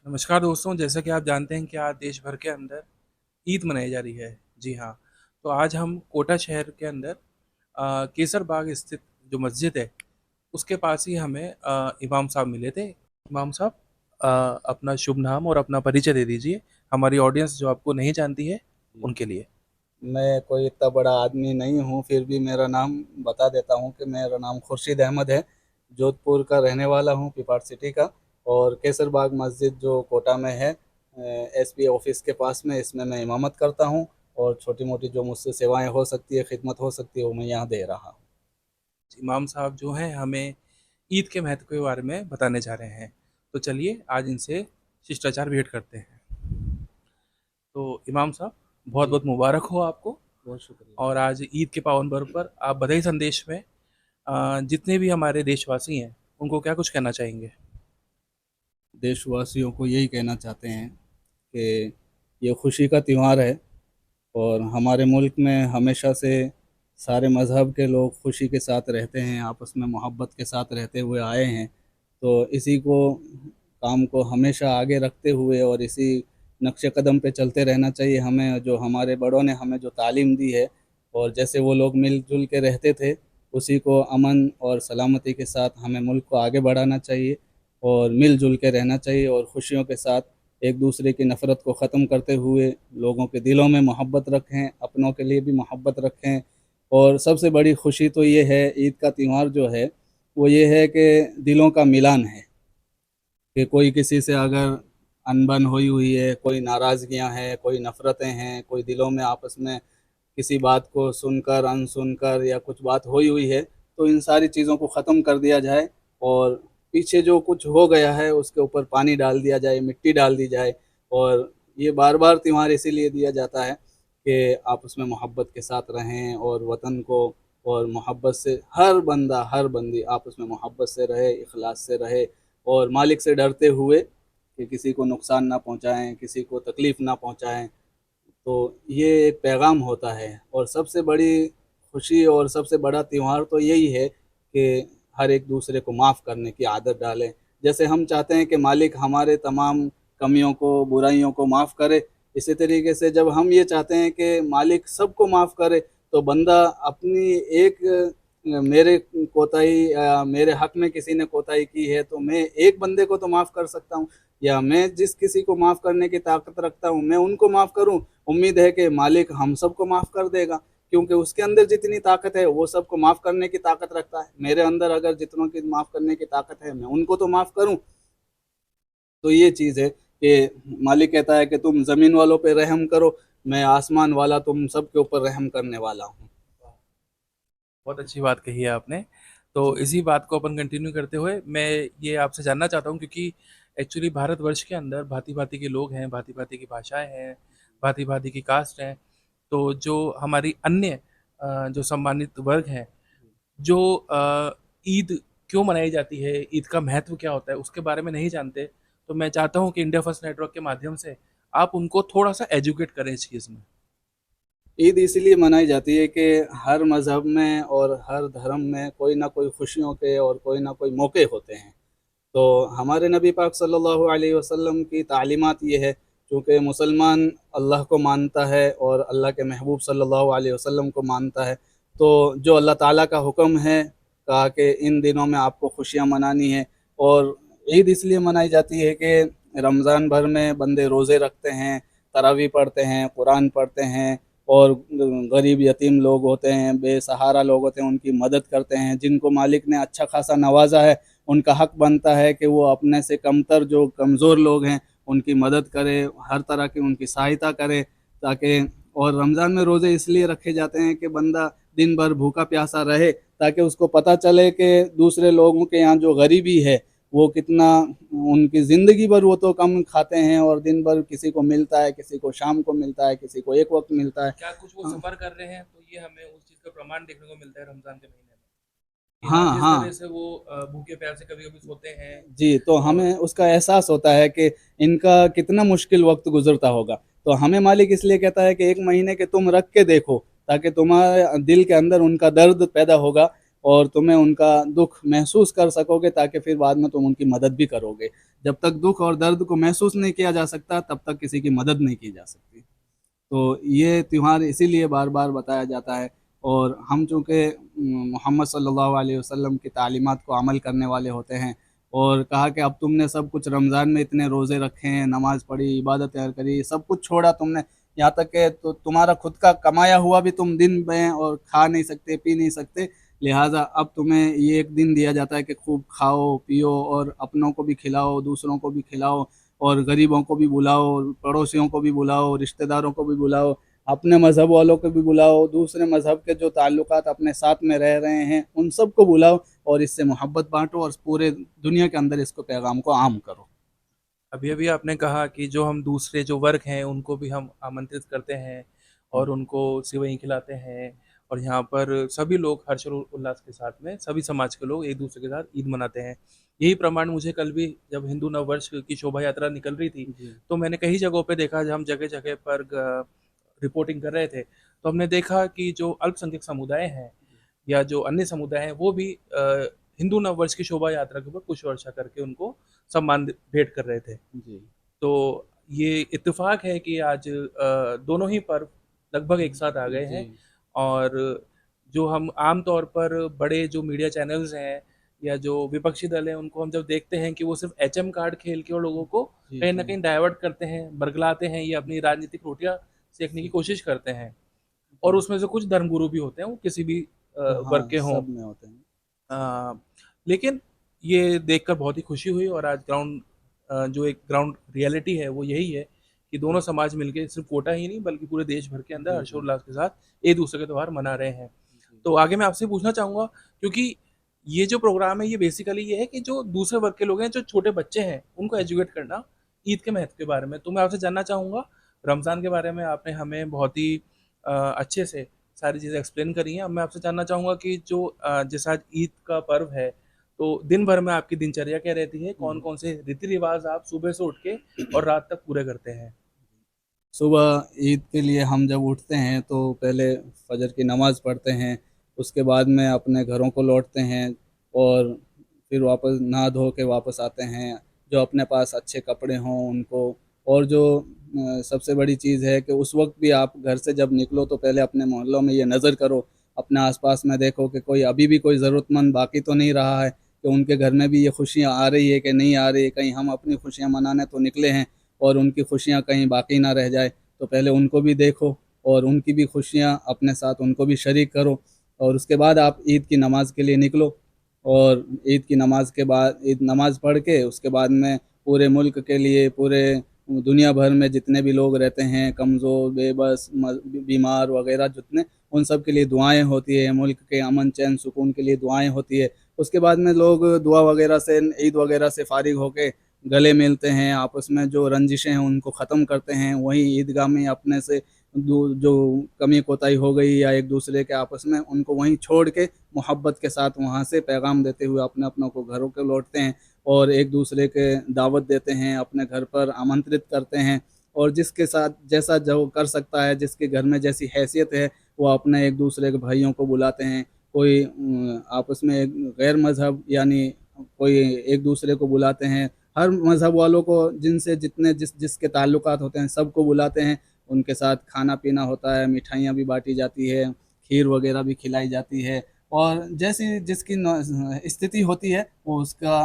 नमस्कार दोस्तों, जैसा कि आप जानते हैं कि आज देश भर के अंदर ईद मनाई जा रही है। जी हाँ, तो आज हम कोटा शहर के अंदर केसर बाग स्थित जो मस्जिद है, उसके पास ही हमें इमाम साहब मिले थे। इमाम साहब, अपना शुभ नाम और अपना परिचय दे दीजिए, हमारी ऑडियंस जो आपको नहीं जानती है, जी। उनके लिए। मैं कोई इतना बड़ा आदमी नहीं हूँ, फिर भी मेरा नाम बता देता हूँ कि मेरा नाम खुर्शीद अहमद है। जोधपुर का रहने वाला हूँ, पिपाट सिटी का। और केसर बाग मस्जिद जो कोटा में है, एसपी ऑफिस के पास में, इसमें मैं इमामत करता हूँ। और छोटी मोटी जो मुझसे सेवाएं हो सकती है, खिदमत हो सकती है, वो मैं यहाँ दे रहा हूँ। इमाम साहब जो हैं हमें ईद के महत्व के बारे में बताने जा रहे हैं। तो चलिए आज इनसे शिष्टाचार भेंट करते हैं। तो इमाम साहब, बहुत जी। बहुत मुबारक हो आपको। बहुत शुक्रिया। और आज ईद के पावन पर्व पर आप बधाई संदेश में जितने भी हमारे देशवासी हैं उनको क्या कुछ कहना चाहेंगे? देशवासियों को यही कहना चाहते हैं कि ये खुशी का त्यौहार है। और हमारे मुल्क में हमेशा से सारे मज़हब के लोग खुशी के साथ रहते हैं, आपस में मोहब्बत के साथ रहते हुए आए हैं। तो इसी को काम को हमेशा आगे रखते हुए और इसी नक्शे कदम पे चलते रहना चाहिए हमें, जो हमारे बड़ों ने हमें जो तालीम दी है। और जैसे वो लोग मिलजुल के रहते थे, उसी को अमन और सलामती के साथ हमें मुल्क को आगे बढ़ाना चाहिए। और मिलजुल के रहना चाहिए और खुशियों के साथ एक दूसरे की नफ़रत को ख़त्म करते हुए लोगों के दिलों में मोहब्बत रखें, अपनों के लिए भी मोहब्बत रखें। और सबसे बड़ी खुशी तो ये है, ईद का त्यौहार जो है वो ये है कि दिलों का मिलान है। कि कोई किसी से अगर अनबन हुई है, कोई नाराज़गियाँ हैं, कोई नफ़रतें हैं, कोई दिलों में आपस में किसी बात को सुनकर अनसुनकर या कुछ बात हुई है, तो इन सारी चीज़ों को ख़त्म कर दिया जाए। और पीछे जो कुछ हो गया है उसके ऊपर पानी डाल दिया जाए, मिट्टी डाल दी जाए। और ये बार बार त्यौहार इसीलिए दिया जाता है कि आप उसमें मोहब्बत के साथ रहें और वतन को और मोहब्बत से हर बंदा हर बंदी आप उसमें मोहब्बत से रहे, इखलास से रहे। और मालिक से डरते हुए कि किसी को नुकसान ना पहुंचाएं, किसी को तकलीफ़ ना पहुंचाएं। तो ये एक पैगाम होता है। और सबसे बड़ी खुशी और सबसे बड़ा त्यौहार तो यही है कि हर एक दूसरे को माफ़ करने की आदत डालें। जैसे हम चाहते हैं कि मालिक हमारे तमाम कमियों को, बुराइयों को माफ़ करे, इसी तरीके से जब हम ये चाहते हैं कि मालिक सबको माफ़ करे, तो बंदा अपनी एक मेरे कोताही मेरे हक में किसी ने कोताही की है तो मैं एक बंदे को तो माफ़ कर सकता हूँ, या मैं जिस किसी को माफ़ करने की ताकत रखता हूँ मैं उनको माफ़ करूँ। उम्मीद है कि मालिक हम सबको माफ़ कर देगा, क्योंकि उसके अंदर जितनी ताकत है वो सबको माफ़ करने की ताकत रखता है। मेरे अंदर अगर जितनों की माफ़ करने की ताकत है, मैं उनको तो माफ़ करूँ। तो ये चीज़ है कि मालिक कहता है कि तुम ज़मीन वालों पे रहम करो, मैं आसमान वाला तुम सबके ऊपर रहम करने वाला हूँ। बहुत अच्छी बात कही है आपने। तो जी। इसी बात को अपन कंटिन्यू करते हुए मैं ये आपसे जानना चाहता हूँ, क्योंकि एक्चुअली भारतवर्ष के अंदर भांति-भांति के लोग हैं, भांति-भांति की भाषाएँ हैं, भांति-भांति की कास्ट हैं। तो जो हमारी अन्य जो सम्मानित वर्ग हैं, जो ईद क्यों मनाई जाती है, ईद का महत्व क्या होता है, उसके बारे में नहीं जानते। तो मैं चाहता हूँ कि इंडिया फर्स्ट नेटवर्क के माध्यम से आप उनको थोड़ा-सा एजुकेट करें इस चीज़ में। ईद इसलिए मनाई जाती है कि हर मज़हब में और हर धर्म में कोई ना कोई खुशियों के और कोई ना कोई मौके होते हैं। तो हमारे नबी पाक सल्लल्लाहु अलैहि वसल्लम की तालीमात ये है, चूँकि मुसलमान अल्लाह को मानता है और अल्लाह के महबूब सल्लल्लाहु अलैहि वसल्लम को मानता है। तो जो अल्लाह ताला का हुक्म है, कहा कि इन दिनों में आपको खुशियाँ मनानी है। और ईद इसलिए मनाई जाती है कि रमज़ान भर में बंदे रोज़े रखते हैं, तरावी पढ़ते हैं, कुरान पढ़ते हैं। और गरीब यतीम लोग होते हैं, बेसहारा लोग होते हैं, उनकी मदद करते हैं। जिनको मालिक ने अच्छा खासा नवाजा है, उनका हक बनता है कि वो अपने से कमतर जो कमज़ोर लोग हैं उनकी मदद करे, हर तरह की उनकी सहायता करे। ताकि और रमज़ान में रोज़े इसलिए रखे जाते हैं कि बंदा दिन भर भूखा प्यासा रहे, ताकि उसको पता चले कि दूसरे लोगों के यहाँ जो गरीबी है वो कितना, उनकी ज़िंदगी भर वो तो कम खाते हैं और दिन भर किसी को मिलता है, किसी को शाम को मिलता है, किसी को एक वक्त मिलता है। क्या कुछ वो हाँ, सफ़र कर रहे हैं, तो ये हमें उस चीज़ का प्रमाण देखने को मिलता है रमज़ान के महीने में, कि हाँ, हाँ, जिस तरह हाँ। से वो भूखे प्यासे कभी-कभी सोते हैं। जी, तो और हमें उसका एहसास होता है कि इनका कितना मुश्किल वक़्त गुज़रता होगा। तो हमें मालिक इसलिए कहता है कि 1 महीने के तुम रख के देखो, ताकि तुम्हारे दिल के अंदर उनका दर्द पैदा होगा। और तुम्हें उनका दुख महसूस कर सकोगे, ताकि फिर बाद में तुम उनकी मदद भी करोगे। जब तक दुख और दर्द को महसूस नहीं किया जा सकता, तब तक किसी की मदद नहीं की जा सकती। तो ये त्यौहार इसीलिए बार बार बताया जाता है। और हम चूँकि मोहम्मद सल्लल्लाहु अलैहि वसल्लम की तालीमात को अमल करने वाले होते हैं, और कहा कि अब तुमने सब कुछ रमज़ान में इतने रोज़े रखे हैं, नमाज़ पढ़ी, इबादतें करी, सब कुछ छोड़ा तुमने, यहाँ तक कि तो तुम्हारा खुद का कमाया हुआ भी तुम दिन में और खा नहीं सकते, पी नहीं सकते। लिहाजा अब तुम्हें ये एक दिन दिया जाता है कि खूब खाओ पियो, और अपनों को भी खिलाओ, दूसरों को भी खिलाओ, और गरीबों को भी बुलाओ, पड़ोसियों को भी बुलाओ, रिश्तेदारों को भी बुलाओ, अपने मज़हब वालों को भी बुलाओ, दूसरे मज़हब के जो ताल्लुकात अपने साथ में रह रहे हैं उन सबको बुलाओ, और इससे मोहब्बत बांटो, और पूरे दुनिया के अंदर इसको पैगाम को आम करो। अभी अभी आपने कहा कि जो हम दूसरे जो वर्ग हैं उनको भी हम आमंत्रित करते हैं और उनको सेवई खिलाते हैं, और यहाँ पर सभी लोग हर्ष और उल्लास के साथ में सभी समाज के लोग एक दूसरे के साथ ईद मनाते हैं। यही प्रमाण मुझे कल भी जब हिंदू नववर्ष की शोभा यात्रा निकल रही थी, जी तो मैंने कई जगहों पे देखा, जब हम जगह जगह पर रिपोर्टिंग कर रहे थे, तो हमने देखा कि जो अल्पसंख्यक समुदाय हैं या जो अन्य समुदाय हैं वो भी हिंदू नववर्ष की शोभा यात्रा के ऊपर पुष्प वर्षा करके उनको सम्मान भेंट कर रहे थे। जी तो ये इत्तेफाक है कि आज दोनों ही पर्व लगभग एक साथ आ गए जी हैं। और जो हम आम तौर पर बड़े जो मीडिया चैनल्स हैं या जो विपक्षी दल हैं, उनको हम जब देखते हैं कि वो सिर्फ एचएम कार्ड खेल के और लोगों को जी कहीं ना जी कहीं डाइवर्ट करते हैं, बरगलाते हैं, या अपनी राजनीतिक रोटियां सेकने की कोशिश करते हैं। और जी। उसमें से कुछ धर्मगुरु भी होते हैं, वो किसी भी वर्ग हाँ, के हों। सब में होते हैं। अ, लेकिन ये देखकर बहुत ही खुशी हुई, और आज जो एक ग्राउंड रियलिटी है वो यही है कि दोनों समाज मिलके सिर्फ कोटा ही नहीं बल्कि पूरे देश भर के अंदर जी जी हर्षोल्लास के साथ एक दूसरे के त्यौहार मना रहे हैं। जी तो आगे मैं आपसे पूछना चाहूँगा, क्योंकि ये जो प्रोग्राम है ये बेसिकली ये है कि जो दूसरे वर्ग के लोग हैं, जो छोटे बच्चे हैं, उनको एजुकेट करना ईद के महत्व के बारे में। तो मैं आपसे जानना चाहूँगा, रमज़ान के बारे में आपने हमें बहुत ही अच्छे से सारी चीज़ें एक्सप्लेन करी हैं। अब मैं आपसे जानना चाहूँगा कि जो जैसे आज ईद का पर्व है, तो दिन भर में आपकी दिनचर्या क्या रहती है? हम्म। कौन-कौन से रीति-रिवाज़ आप सुबह से उठ के और रात तक पूरे करते हैं? सुबह ईद के लिए हम जब उठते हैं तो पहले फजर की नमाज़ पढ़ते हैं, उसके बाद में अपने घरों को लौटते हैं, और फिर वापस नहा धो के वापस आते हैं। जो अपने पास अच्छे कपड़े हों उनको, और जो सबसे बड़ी चीज़ है कि उस वक्त भी आप घर से जब निकलो तो पहले अपने मोहल्लों में ये नज़र करो, अपने आसपास में देखो कि कोई अभी भी कोई ज़रूरतमंद बाकी तो नहीं रहा है, कि उनके घर में भी ये खुशियाँ आ रही है कि नहीं आ रही है, कहीं हम अपनी खुशियाँ मनाने तो निकले हैं और उनकी खुशियाँ कहीं बाकी ना रह जाए। तो पहले उनको भी देखो, और उनकी भी खुशियाँ अपने साथ उनको भी शरीक करो, और उसके बाद आप ईद की नमाज़ के लिए निकलो। और ईद की नमाज़ के बाद ईद नमाज़ पढ़ के उसके बाद में पूरे मुल्क के लिए, पूरे दुनिया भर में जितने भी लोग रहते हैं, कमज़ोर, बेबस, बीमार वगैरह जितने, उन सब के लिए दुआएं होती है, मुल्क के अमन चैन सुकून के लिए दुआएं होती है। उसके बाद में लोग दुआ वगैरह से, ईद वगैरह से फारिग होके गले मिलते हैं, आपस में जो रंजिशें हैं उनको ख़त्म करते हैं, वहीं ईदगाह में अपने से जो कमी कोताही हो गई या एक दूसरे के आपस में, उनको वहीं छोड़ के मोहब्बत के साथ वहाँ से पैगाम देते हुए अपने अपनों को घरों के लौटते हैं, और एक दूसरे के दावत देते हैं, अपने घर पर आमंत्रित करते हैं। और जिसके साथ जैसा जो कर सकता है, जिसके घर में जैसी हैसियत है, वो अपने एक दूसरे के भाइयों को बुलाते हैं। कोई आपस में एक गैर मज़हब यानी कोई एक दूसरे को बुलाते हैं, हर मज़हब वालों को, जिनसे जितने जिसके ताल्लुकात होते हैं सबको बुलाते हैं। उनके साथ खाना-पीना होता है, मिठाइयाँ भी बाँटी जाती है, खीर वगैरह भी खिलाई जाती है, और जैसी जिसकी स्थिति होती है वो उसका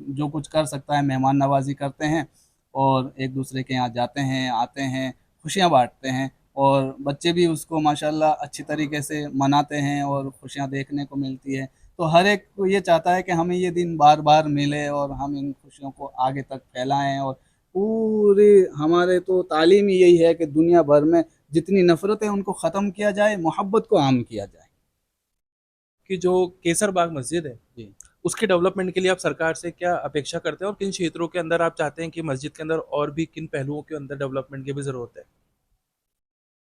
जो कुछ कर सकता है मेहमान नवाज़ी करते हैं, और एक दूसरे के यहाँ जाते हैं, आते हैं, खुशियाँ बाँटते हैं, और बच्चे भी उसको माशाल्लाह अच्छी तरीके से मनाते हैं और खुशियाँ देखने को मिलती है। तो हर एक को ये चाहता है कि हमें ये दिन बार-बार मिले और हम इन खुशियों को आगे तक फैलाएँ, और पूरी हमारे तो तालीम ही यही है कि दुनिया भर में जितनी नफ़रत है उनको ख़त्म किया जाए, मोहब्बत को आम किया जाए। कि जो केसर बाग मस्जिद है, जी। उसके डेवलपमेंट के लिए आप सरकार से क्या अपेक्षा करते हैं, और किन क्षेत्रों के अंदर आप चाहते हैं कि मस्जिद के अंदर और भी किन पहलुओं के अंदर डेवलपमेंट की भी ज़रूरत है?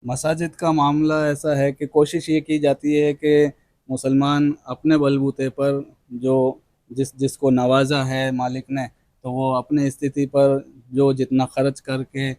मसाजिद का मामला ऐसा है कि कोशिश ये की जाती है कि मुसलमान अपने बलबूते पर, जो जिसको नवाजा है मालिक ने, तो वो अपने स्थिति पर जो जितना खर्च करके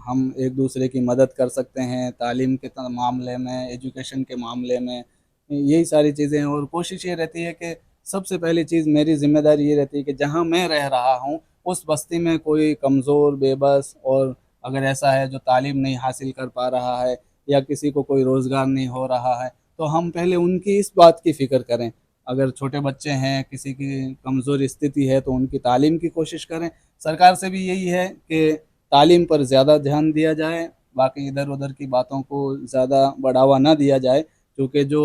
हम एक दूसरे की मदद कर सकते हैं, तालीम के मामले में, एजुकेशन के मामले में, यही सारी चीज़ें हैं। और कोशिश ये रहती है कि सबसे पहली चीज़ मेरी ज़िम्मेदारी ये रहती है कि जहाँ मैं रह रहा हूँ उस बस्ती में कोई कमज़ोर, बेबस और अगर ऐसा है जो तालीम नहीं हासिल कर पा रहा है या किसी को कोई रोज़गार नहीं हो रहा है, तो हम पहले उनकी इस बात की फ़िक्र करें। अगर छोटे बच्चे हैं, किसी की कमज़ोर स्थिति है तो उनकी तालीम की कोशिश करें। सरकार से भी यही है कि तालीम पर ज़्यादा ध्यान दिया जाए, बाकी इधर-उधर की बातों को ज़्यादा बढ़ावा ना दिया जाए, क्योंकि जो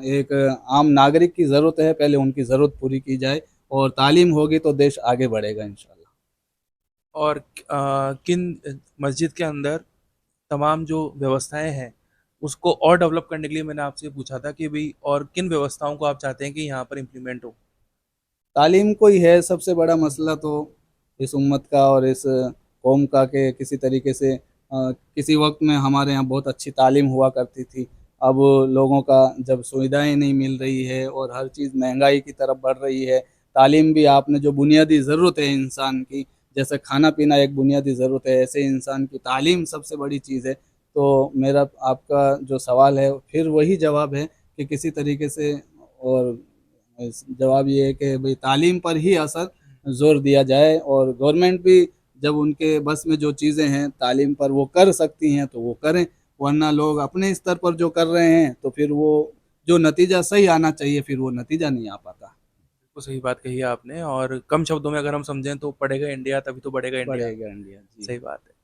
एक आम नागरिक की ज़रूरत है, पहले उनकी ज़रूरत पूरी की जाए और तालीम होगी तो देश आगे बढ़ेगा इंशाल्लाह। और किन मस्जिद के अंदर तमाम जो व्यवस्थाएं हैं उसको और डेवलप करने के लिए मैंने आपसे पूछा था कि भाई और किन व्यवस्थाओं को आप चाहते हैं कि यहाँ पर इम्प्लीमेंट हो। तालीम को ही है सबसे बड़ा मसला तो इस उम्मत का और इस कौम का, कि किसी तरीके से किसी वक्त में हमारे यहाँ बहुत अच्छी तालीम हुआ करती थी। अब लोगों का जब सुविधाएं नहीं मिल रही है और हर चीज़ महंगाई की तरफ बढ़ रही है, तालीम भी आपने जो बुनियादी ज़रूरत है इंसान की, जैसे खाना पीना एक बुनियादी ज़रूरत है, ऐसे इंसान की तालीम सबसे बड़ी चीज़ है। तो मेरा आपका जो सवाल है फिर वही जवाब है कि किसी तरीके से, और जवाब ये है कि भाई तालीम पर ही असर ज़ोर दिया जाए और गवर्नमेंट भी जब उनके बस में जो चीज़ें हैं तालीम पर वो कर सकती हैं तो वो करें, वरना लोग अपने स्तर पर जो कर रहे हैं तो फिर वो जो नतीजा सही आना चाहिए फिर वो नतीजा नहीं आ पाता। बिल्कुल सही बात कही है आपने, और कम शब्दों में अगर हम समझें तो पढ़ेगा इंडिया तभी तो बढ़ेगा इंडिया। बढ़ेगा इंडिया जी। सही बात है।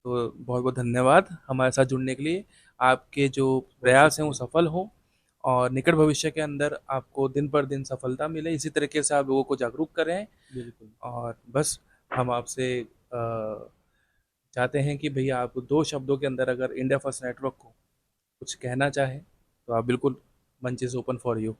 तो बहुत बहुत धन्यवाद हमारे साथ जुड़ने के लिए। आपके जो बहुत प्रयास हैं वो शुक्रिया। सफल हों और निकट भविष्य के अंदर आपको दिन पर दिन सफलता मिले, इसी तरीके से आप लोगों को जागरूक करें। बिल्कुल। और बस हम आपसे चाहते हैं कि भैया आप दो शब्दों के अंदर अगर इंडिया फर्स्ट नेटवर्क को कुछ कहना चाहें तो आप बिल्कुल, मंच इज ओपन फॉर यू।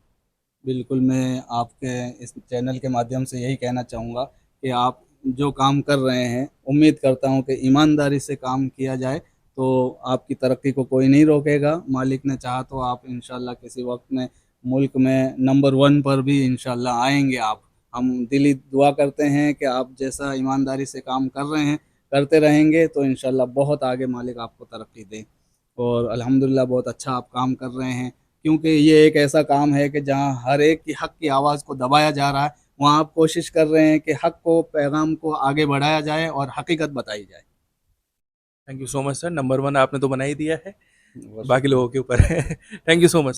बिल्कुल, मैं आपके इस चैनल के माध्यम से यही कहना चाहूँगा कि आप जो काम कर रहे हैं, उम्मीद करता हूँ कि ईमानदारी से काम किया जाए, तो आपकी तरक्की को कोई नहीं रोकेगा। मालिक ने चाहा तो आप इंशाल्लाह किसी वक़्त में मुल्क में नंबर 1 पर भी इंशाल्लाह आएँगे आप। हम दिली दुआ करते हैं कि आप जैसा ईमानदारी से काम कर रहे हैं, करते रहेंगे तो इंशाल्लाह बहुत आगे मालिक आपको तरक्की दे। और अल्हम्दुलिल्लाह बहुत अच्छा आप काम कर रहे हैं, क्योंकि ये एक ऐसा काम है कि जहाँ हर एक की हक की आवाज़ को दबाया जा रहा है, वहाँ आप कोशिश कर रहे हैं कि हक को, पैगाम को आगे बढ़ाया जाए और हकीकत बताई जाए। Thank you so much sir, number one आपने तो बना ही दिया है, बहुत बाकी शुक्रिया। लोगों के ऊपर है। Thank you so much.